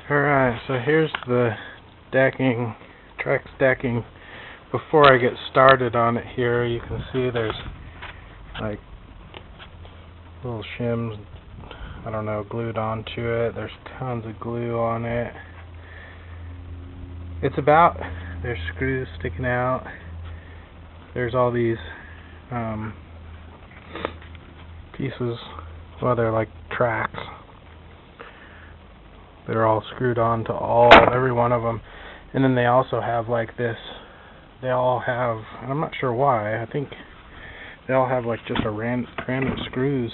Alright, so here's the track decking. Before I get started on it here, you can see there's like little shims, I don't know, glued onto it. There's tons of glue on it. There's screws sticking out. There's all these pieces, well, they're like tracks. They're all screwed on to every one of them. And then they also have like this, they all have, and I'm not sure why, I think they all have like just a random screws.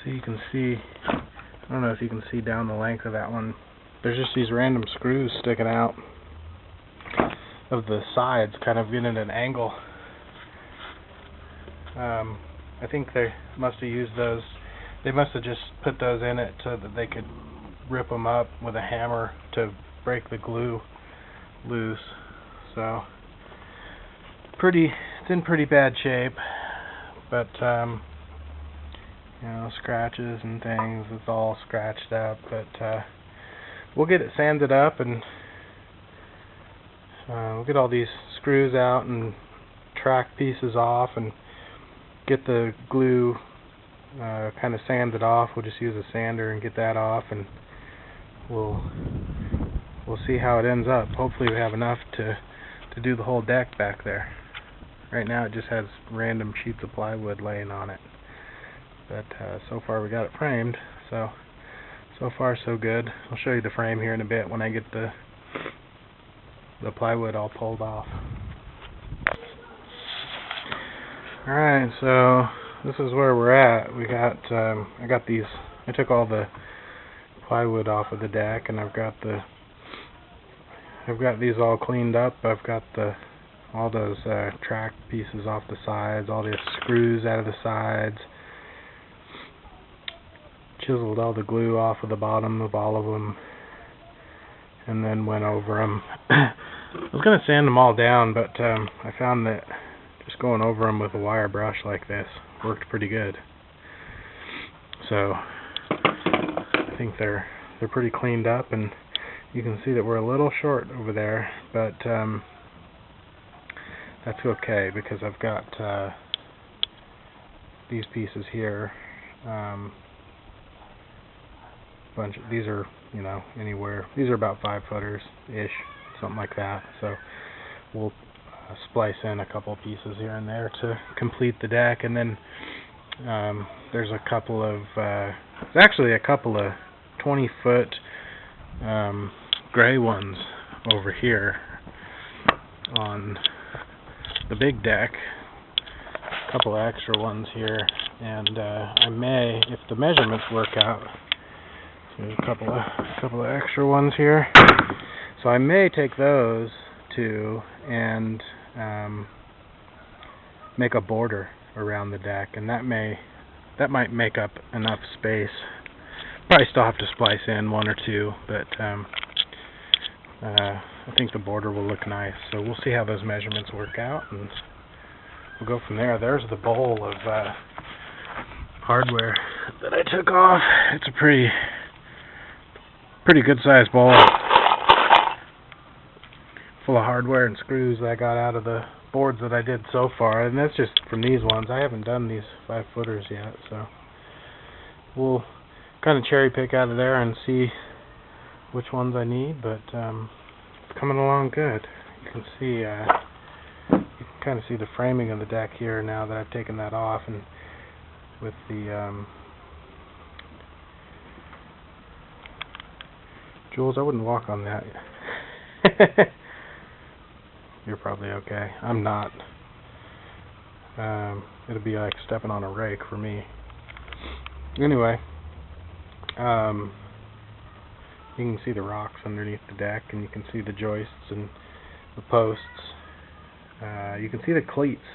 So you can see, I don't know if you can see down the length of that one, there's just these random screws sticking out of the sides, kind of in at an angle. I think they must have used those, they must have just put those in it so that they could rip them up with a hammer to break the glue loose. So it's in pretty bad shape, but you know, scratches and things, it's all scratched up, but we'll get it sanded up, and we'll get all these screws out and track pieces off and get the glue kind of sanded off. We'll just use a sander and get that off, and we'll see how it ends up. Hopefully we have enough to do the whole deck back there. Right now it just has random sheets of plywood laying on it, but so far we got it framed, so far so good. I'll show you the frame here in a bit when I get the plywood all pulled off. Alright, so this is where we're at. I took all the plywood off of the deck, and I've got these all cleaned up. I've got all those track pieces off the sides, all the screws out of the sides, chiseled all the glue off of the bottom of all of them, and then went over them. I was going to sand them all down, but I found that just going over them with a wire brush like this worked pretty good. So I think they're pretty cleaned up, and you can see that we're a little short over there, but that's okay, because I've got these pieces here. These are, you know, anywhere. These are about 5 footers ish, something like that. So we'll splice in a couple pieces here and there to complete the deck, and then there's actually a couple of 20-foot gray ones over here on the big deck. A couple of extra ones here, and I may, if the measurements work out, there's a couple of extra ones here, so I may take those too and make a border around the deck, and that might make up enough space. Probably still have to splice in 1 or 2, but I think the border will look nice. So we'll see how those measurements work out, and we'll go from there. There's the bowl of hardware that I took off. It's a pretty good sized bowl full of hardware and screws that I got out of the boards that I did so far, and that's just from these ones. I haven't done these 5 footers yet, so we'll kind of cherry pick out of there and see which ones I need, but it's coming along good. You can see kind of see the framing of the deck here now that I've taken that off, and with the Jules, I wouldn't walk on that. You're probably okay. I'm not. It'll be like stepping on a rake for me. Anyway, you can see the rocks underneath the deck, and you can see the joists and the posts. You can see the cleats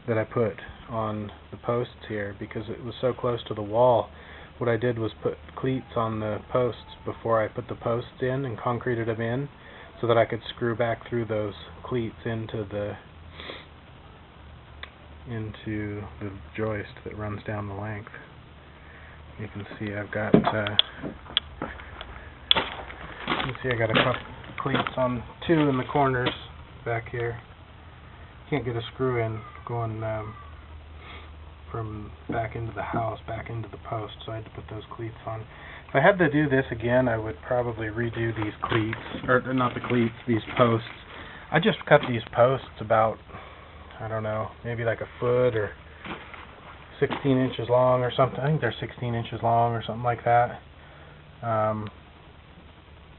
that I put on the posts here because it was so close to the wall. What I did was put cleats on the posts before I put the posts in and concreted them in, so that I could screw back through those cleats into the joist that runs down the length. You can see I've got You see I got a couple cleats on 2 in the corners back here. Can't get a screw in going from back into the house, back into the post, so I had to put those cleats on. If I had to do this again, I would probably redo these cleats, or not the cleats, these posts. I just cut these posts about, I don't know, maybe like a foot or 16 inches long or something. I think they're 16 inches long or something like that.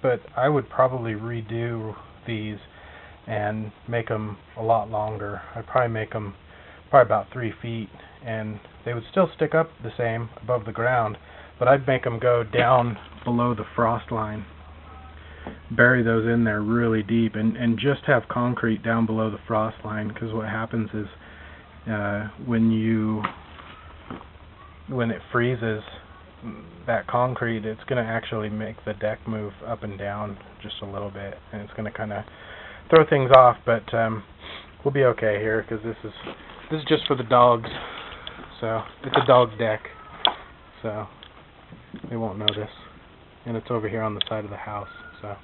But I would probably redo these and make them a lot longer. I'd probably make them probably about 3 feet, and they would still stick up the same above the ground, but I'd make them go down below the frost line, bury those in there really deep, and just have concrete down below the frost line, because what happens is when it freezes, that concrete, it's going to actually make the deck move up and down just a little bit, and it's going to kind of throw things off, but we'll be okay here, because this is just for the dogs. So it's a dog deck, so they won't notice, and it's over here on the side of the house, so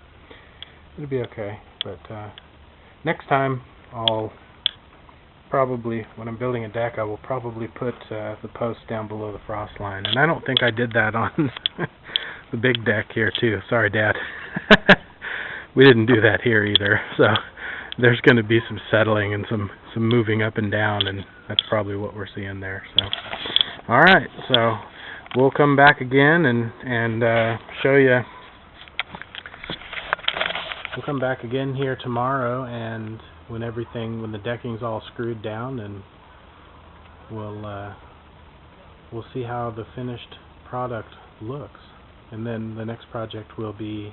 it'll be okay. But next time, I'll probably, when I'm building a deck, I will probably put the post down below the frost line, and I don't think I did that on the big deck here too. Sorry, Dad. We didn't do that here either, so there's going to be some settling and some moving up and down, and that's probably what we're seeing there. So, all right, so we'll come back again and show you. We'll come back again here tomorrow, and when the decking's all screwed down, and we'll see how the finished product looks. And then the next project will be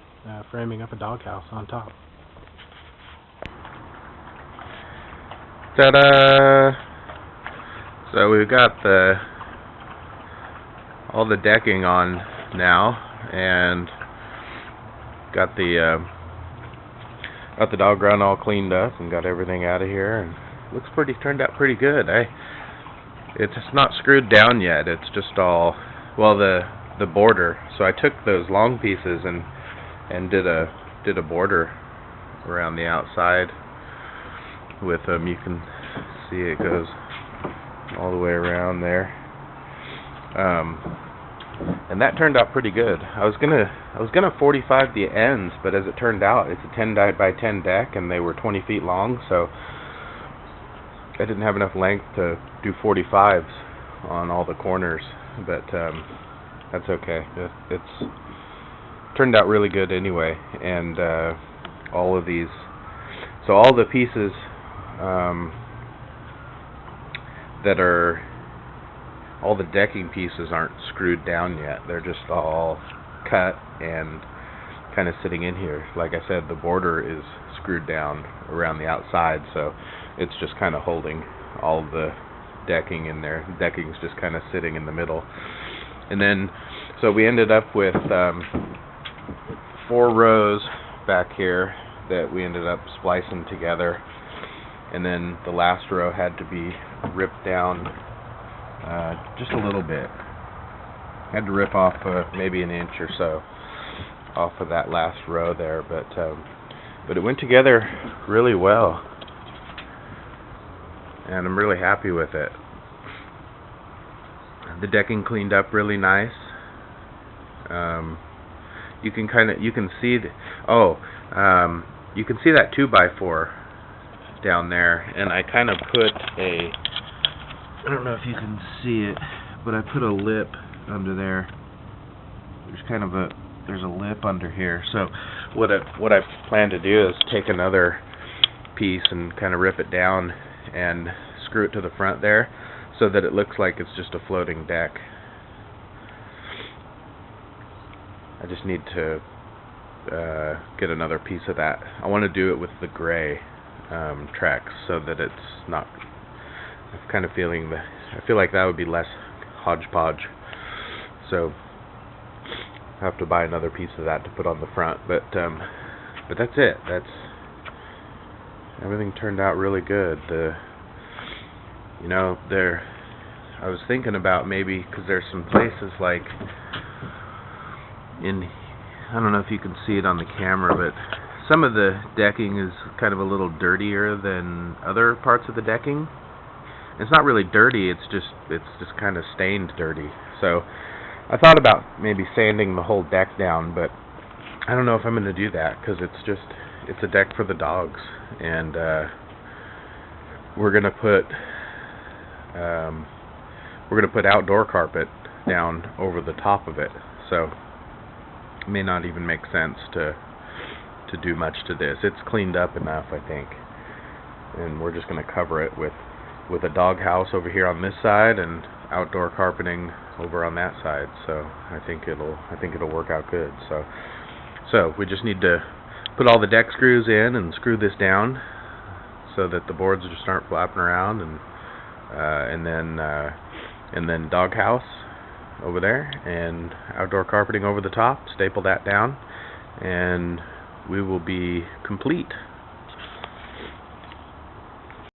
framing up a doghouse on top. Ta-da! So we've got all the decking on now, and got the dog run all cleaned up and got everything out of here, and turned out pretty good. It's not screwed down yet. It's just all, well, the border. So I took those long pieces and did a border around the outside with them. You can see it goes all the way around there, and that turned out pretty good. I was gonna 45 the ends, but as it turned out, it's a 10 by 10 deck, and they were 20 feet long, so I didn't have enough length to do 45s on all the corners, but that's okay. It's turned out really good anyway, and all of these, so all the pieces all the decking pieces aren't screwed down yet. They're just all cut and kind of sitting in here. Like I said, the border is screwed down around the outside, so it's just kind of holding all the decking in there. The decking's just kind of sitting in the middle. And then, so we ended up with 4 rows back here that we ended up splicing together, and then the last row had to be ripped down just a little bit. Had to rip off maybe an inch or so off of that last row there, but it went together really well, and I'm really happy with it. The decking cleaned up really nice. You can see you can see that 2x4 down there, and I kind of put I don't know if you can see it, but I put a lip under there. There's a lip under here. So what I plan to do is take another piece and kind of rip it down and screw it to the front there, so that it looks like it's just a floating deck. I just need to get another piece of that. I want to do it with the gray Trex, so that it's not, I'm kind of feeling I feel like that would be less hodgepodge. So I have to buy another piece of that to put on the front, but that's it. Everything turned out really good. I was thinking about maybe, because there's some places like in I don't know if you can see it on the camera, but some of the decking is kind of a little dirtier than other parts of the decking. It's not really dirty, it's just kind of stained dirty. So I thought about maybe sanding the whole deck down, but I don't know if I'm going to do that, because it's a deck for the dogs, and we're going to put outdoor carpet down over the top of it. So it may not even make sense to do much to this. It's cleaned up enough, I think, and we're just going to cover it with a dog house over here on this side and outdoor carpeting over on that side. So I think it'll work out good. So we just need to put all the deck screws in and screw this down so that the boards just aren't flapping around, and then dog house over there and outdoor carpeting over the top, staple that down, and we will be complete.